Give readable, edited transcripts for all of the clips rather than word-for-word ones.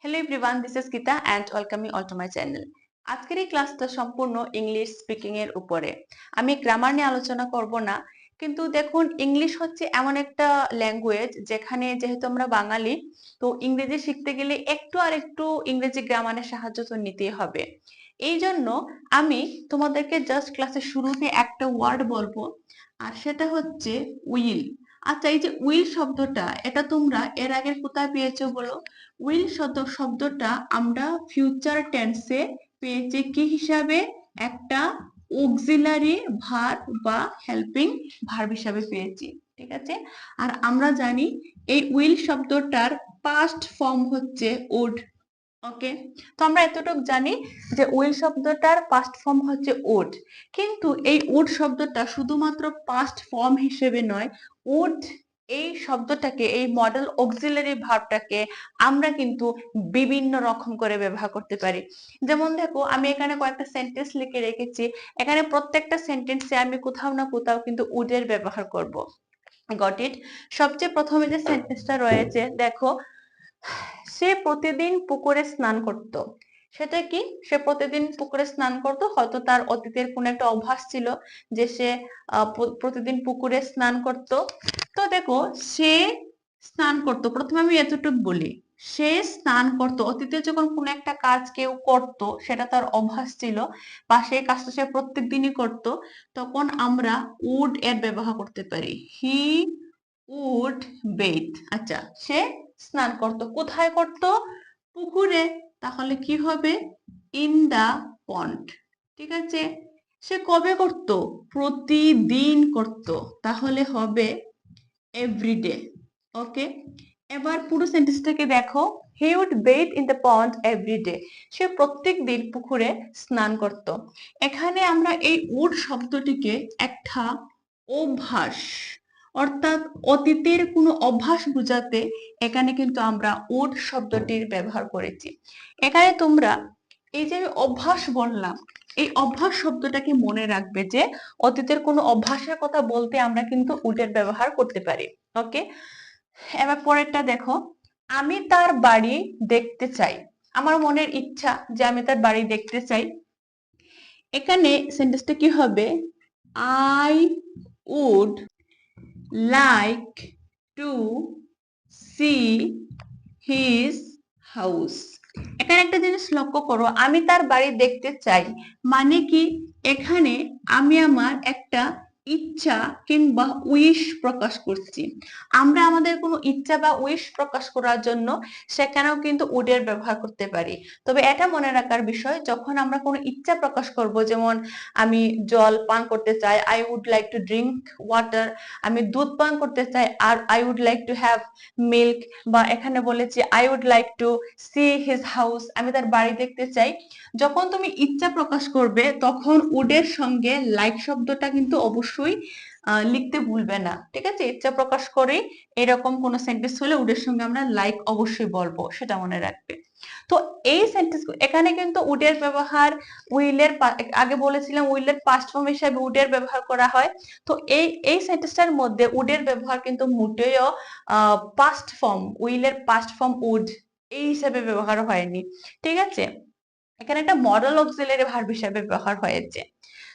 Hello everyone, this is Gita and welcome you all to my channel. আজকের এই ক্লাসটা সম্পূর্ণ ইংলিশ স্পিকিং এর উপরে। আমি গ্রামার নিয়ে আলোচনা করব না, কিন্তু দেখুন ইংলিশ হচ্ছে এমন একটা ল্যাঙ্গুয়েজ যেখানে যেহেতু আমরা বাঙালি, তো ইংরেজি শিখতে গেলে একটু আর একটু ইংরেজি গ্রামারের সাহায্য তো নিতেই হবে। এই জন্য আমি তোমাদেরকে জাস্ট ক্লাসের শুরুতে একটা ওয়ার্ড বলবো, আর সেটা হচ্ছে উইল। আচ্ছা, এই যে উইল শব্দটা, এটা তোমরা এর আগে কোথায় পেয়েছো বলো? উইল শব্দটা আমরা ফিউচার টেন্সে পেয়েছি কি হিসাবে? একটা অক্সিলারি ভার্ব বা হেল্পিং ভার্ব হিসাবে পেয়েছি, ঠিক আছে? আর আমরা জানি এই উইল শব্দটার পাস্ট ফর্ম হচ্ছে উড। ওকে, তো আমরা এতটুকু জানি যে উইল শব্দটার পাস্ট ফর্ম হচ্ছে উড, কিন্তু এই উড শব্দটা শুধুমাত্র পাস্ট ফর্ম হিসেবে নয়, উড এই শব্দটাকে, এই মডেল অক্সিলারি ভার্বটাকে আমরা কিন্তু বিভিন্ন রকম করে ব্যবহার করতে পারি। যেমন দেখো, আমি এখানে কয়েকটা সেন্টেন্স লিখে রেখেছি, এখানে প্রত্যেকটা সেন্টেন্সে আমি কোথাও না কোথাও কিন্তু উডের ব্যবহার করব। Got it? সবচেয়ে প্রথমে যে সেন্টেন্সটা রয়েছে দেখো, সে প্রতিদিন পুকুরে স্নান করত। সেটা কি? সে প্রতিদিন পুকুরে স্নান করত, হয়তো তার অতীতের কোন একটা অভ্যাস ছিল যে সে প্রতিদিন পুকুরে স্নান করত। তো দেখো, সে স্নান করত, প্রথমে আমি এতটুকু বলি, সে স্নান করত। অতীতে যখন কোন একটা কাজ কেউ করত, সেটা তার অভ্যাস ছিল বা সেই কাজটা সে প্রত্যেক দিনই করত, তখন আমরা উড এর ব্যবহার করতে পারি। He would bathe. আচ্ছা, সে স্নান করত, কোথায় করত? পুকুরে। তাহলে কি হবে? ইন দা পন্ড। ঠিক আছে? সে কবে করত? প্রতিদিন করত, তাহলে হবে এভরিডে। ওকে, এবার পুরো সেন্টেন্সটাকে দেখো, he would bathe in the pond everyday. সে প্রত্যেক দিন পুকুরে স্নান করত। এখানে আমরা এই উড শব্দটিকে একটা অভ্যাস, অর্থাৎ অতীতের কোনো অভ্যাস বোঝাতে এখানে কিন্তু আমরা উড শব্দটির ব্যবহার করেছি। এখানে তোমরা এই যে আমি অভ্যাস বললাম, এই অভ্যাস শব্দটাকে মনে রাখবে যে অতীতের কোনো অভ্যাসের কথা বলতে আমরা কিন্তু উডের ব্যবহার করতে পারি। ওকে, এবার পরেরটা দেখো, আমি তার বাড়ি দেখতে চাই। আমার মনের ইচ্ছা যে আমি তার বাড়ি দেখতে চাই। এখানে সেন্টেন্সটা কি হবে? I would like to see his house. এখানে একটা জিনিস লক্ষ্য করো, আমি তার বাড়ি দেখতে চাই মানে কি? এখানে আমি আমার একটা ইচ্ছা কিংবা উইশ প্রকাশ করছি। আমরা আমাদের কোনো ইচ্ছা বা উইশ প্রকাশ করার জন্য সেখানেও কিন্তু উডের ব্যবহার করতে পারি। তবে এটা মনে রাখার বিষয়, যখন আমরা কোনো ইচ্ছা প্রকাশ করব, যেমন আমি জল পান করতে চাই, I would like to drink water, আমি দুধ পান করতে চাই, আর I would like to have milk, বা এখানে বলেছি I would like to see his house, আমি তার বাড়ি দেখতে চাই। যখন তুমি ইচ্ছা প্রকাশ করবে, তখন উডের সঙ্গে লাইক শব্দটা কিন্তু অবশ্যই লিখতে ভুলবে না। ঠিক আছে? ইচ্ছা প্রকাশ করে এরকম কোন সেন্টেন্স হলে উডের সঙ্গে আমরা লাইক অবশ্যই বলবো, সেটা মনে রাখবে। তো এই সেন্টেন্স, এখানে কিন্তু উডের ব্যবহার উইলের, আগে বলেছিলাম উইলের পাস্ট ফর্ম হিসেবে উডের ব্যবহার করা হয়। তো এই সেন্টেন্সটার মধ্যে উডের ব্যবহার কিন্তু মোটেও পাস্ট ফর্ম, উইলের পাস্ট ফর্ম উড এই হিসেবে ব্যবহার হয়নি। ঠিক আছে? এখানে একটা মডেল অক্সিলারি ভার্ব হিসেবে ব্যবহার হয়েছে।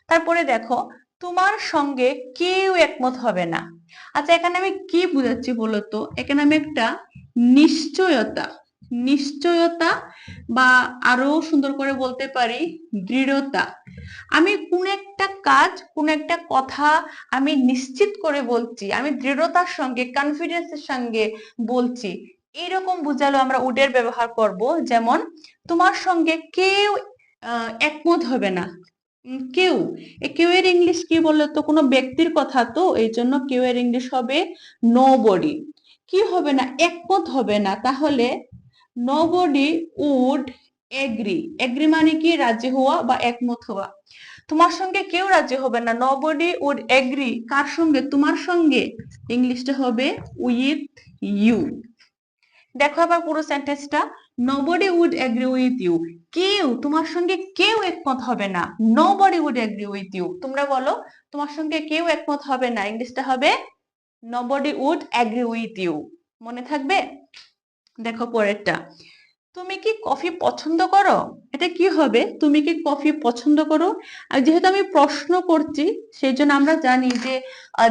তারপরে দেখো, তোমার সঙ্গে কেউ একমত হবে না। আচ্ছা, এখানে আমি কি বুঝাচ্ছি বলতো? এখানে আমি একটা নিশ্চয়তা, নিশ্চয়তা বা আরো সুন্দর করে বলতে পারি দৃঢ়তা। আমি কোন একটা কাজ, কোন একটা কথা আমি নিশ্চিত করে বলছি, আমি দৃঢ়তার সঙ্গে, কনফিডেন্সের সঙ্গে বলছি, এরকম বুঝালো আমরা উডের ব্যবহার করব। যেমন, তোমার সঙ্গে কেউ একমত হবে না। কেউ, কেউ এর ইংলিশ কি বলতো? কোনো ব্যক্তির কথা, তো এই জন্য কেউ এর ইংলিশ হবে নোবডি। কি হবে না? একমত হবে না। তাহলে নোবডি উড এগ্রি। এগ্রি মানে কি? রাজি হওয়া বা একমত হওয়া। তোমার সঙ্গে কেউ রাজি হবে না, নোবডি উড এগ্রি। কার সঙ্গে? তোমার সঙ্গে। ইংলিশটা হবে উইথ ইউ। দেখো আবার পুরো সেন্টেন্সটা, nobody would agree with you। কেউ, তোমার সঙ্গে কেউ একমত হবে না, nobody would agree with you। তোমরা বলো, তোমার সঙ্গে কেউ একমত হবে না, ইংলিশটা হবে nobody would agree with you। মনে থাকবে? দেখো পরেরটা, তুমি কি কফি পছন্দ করো? এটা কি হবে? তুমি কি কফি পছন্দ করো? আর যেহেতু আমি প্রশ্ন করছি, সেই জন্য আমরা জানি যে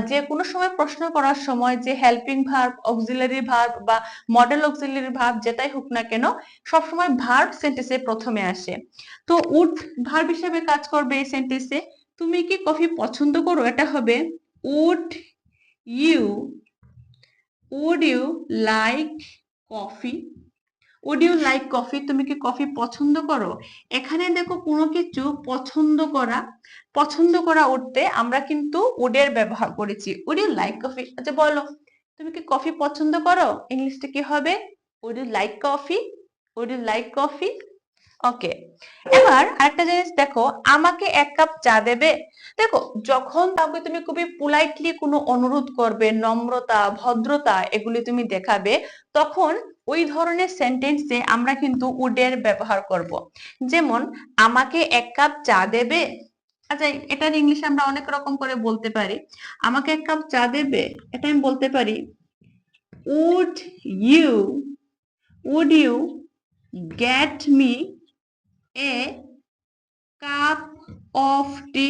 যে কোনো সময় প্রশ্ন করার সময় যে হেল্পিং ভার্ব, অক্সিলারি ভার্ব বা মডেল অক্সিলারি ভার্ব যেটাই হোক না কেন, সবসময় ভার্ব সেন্টেন্সে প্রথমে আসে। তো উড ভার্ব হিসেবে কাজ করবে এই সেন্টেন্সে। তুমি কি কফি পছন্দ করো? এটা হবে would you would you like coffee? Would you like coffee? তুমি কি কফি পছন্দ করো? এখানে দেখো কোনো কিছু পছন্দ করা উঠতে আমরা কিন্তু উডের ব্যবহার করেছি। Would you like coffee? আচ্ছা বলো, তুমি কি কফি পছন্দ করো? ইংলিশটা কি হবে? Would you like coffee? Would you like coffee? Okay, এবার আরেকটা জিনিস দেখো, আমাকে এক কাপ চা দেবে? দেখো, যখন কাউকে তুমি খুবই পোলাইটলি কোনো অনুরোধ করবে, নম্রতা, ভদ্রতা এগুলি তুমি দেখাবে, তখন ওই ধরনের সেন্টেন্সে আমরা কিন্তু উডের ব্যবহার করব। যেমন, আমাকে এক কাপ চা দেবে? আচ্ছা, এটার ইংলিশে আমরা অনেক রকম করে বলতে পারি। আমাকে এক কাপ চা দেবে, এটা আমি বলতে পারি would you would you get me a cup of tea?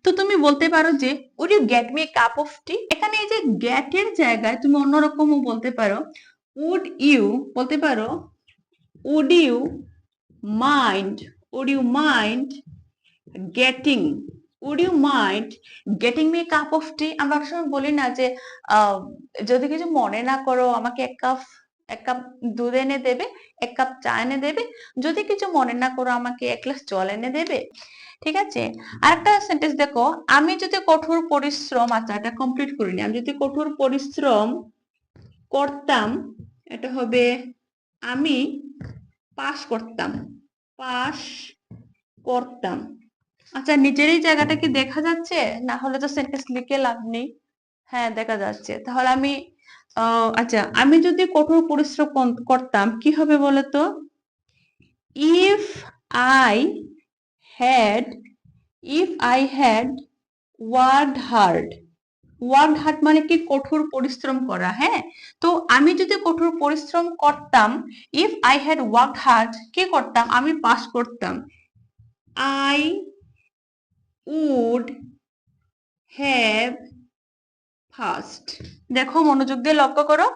তো তুমি বলতে পারো যে would you get me cup of tea. এখানে এই যে গেট এর জায়গায় তুমি অন্যরকমও বলতে পারো। উড ইউ বলতে পারো would you mind would you mind getting would you mind getting me cup of tea? আমরা অনেক সময় বলি না যে যদি কিছু মনে না করো, আমাকে এক কাপ দুধ এনে দেবে, এক কাপ চা এনে দেবে? যদি কিছু মনে না করো, আমাকে এক গ্লাস জল এনে দেবে? ঠিক আছে। আরেকটা সেন্টেন্স দেখো, আমি যদি কঠোর পরিশ্রম, আচ্ছা এটা কমপ্লিট করিনি, আমি যদি কঠোর পরিশ্রম করতাম, এটা হবে আমি পাস করতাম পাস করতাম। আচ্ছা, নিচের এই জায়গাটা কি দেখা যাচ্ছে? না হলে তো সেন্টেন্স লিখে লাভ নেই। হ্যাঁ, দেখা যাচ্ছে। তাহলে আমি আচ্ছা, আমি যদি কঠোর পরিশ্রম করতাম কি হবে বলতো? If I had if I had worked hard. Worked hard মানে কি? কঠোর পরিশ্রম করা। হ্যাঁ, তো আমি যদি কঠোর পরিশ্রম করতাম, if I had worked hard, কি করতাম? আমি পাস করতাম। I would have first. দেখো, মনোযোগ দিয়ে লক্ষ্য করো,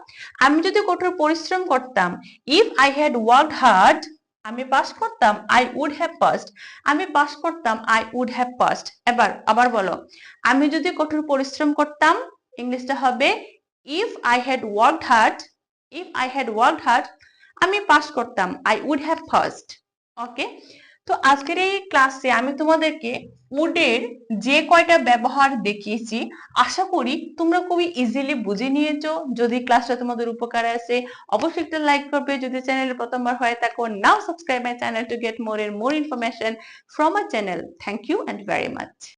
আমি যদি কঠোর পরিশ্রম করতাম, if I had worked hard, আমি পাস করতাম, আই উড হ্যাভ পাস্ট। আমি পাস করতাম, আই উড হ্যাভ পাস্ট। আবার বলো, আমি যদি কঠোর পরিশ্রম করতাম, ইংলিশটা হবে if I had worked hard if I had worked hard, আমি পাস করতাম, আই উড হ্যাভ ফার্স্ট। ওকে, তো আজকের এই ক্লাসে আমি তোমাদেরকে উডের যে কয়টা ব্যবহার দেখিয়েছি, আশা করি তোমরা খুবই ইজিলি বুঝে নিয়েছো। যদি ক্লাসটা তোমাদের উপকারে আসে, অবশ্যই একটা লাইক করবে। যদি চ্যানেলে প্রথমবার হয়ে থাকো, now subscribe my channel to get more information from my channel. Thank you and very much.